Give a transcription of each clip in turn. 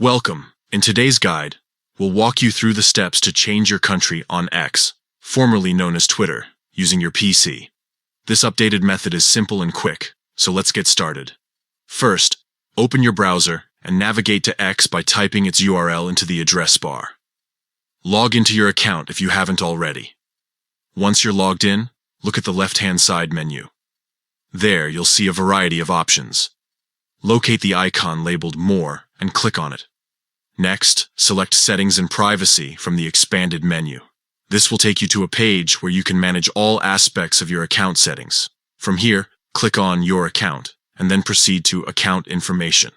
Welcome. In today's guide, we'll walk you through the steps to change your country on X, formerly known as Twitter, using your PC. This updated method is simple and quick, so let's get started. First, open your browser and navigate to X by typing its URL into the address bar. Log into your account if you haven't already. Once you're logged in, look at the left-hand side menu. There, you'll see a variety of options. Locate the icon labeled More and click on it. Next, select Settings and Privacy from the expanded menu. This will take you to a page where you can manage all aspects of your account settings. From here, click on Your Account, and then proceed to Account Information.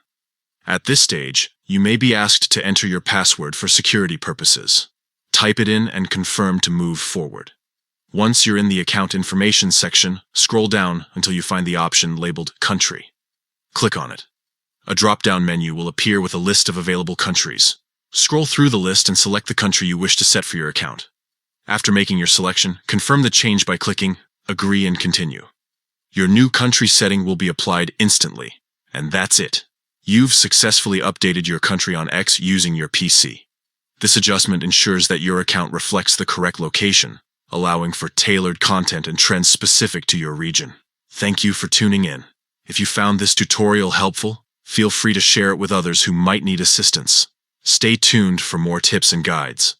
At this stage, you may be asked to enter your password for security purposes. Type it in and confirm to move forward. Once you're in the Account Information section, scroll down until you find the option labeled Country. Click on it. A drop-down menu will appear with a list of available countries. Scroll through the list and select the country you wish to set for your account. After making your selection, confirm the change by clicking Agree and Continue. Your new country setting will be applied instantly, and that's it. You've successfully updated your country on X using your PC. This adjustment ensures that your account reflects the correct location, allowing for tailored content and trends specific to your region. Thank you for tuning in. If you found this tutorial helpful, feel free to share it with others who might need assistance. Stay tuned for more tips and guides.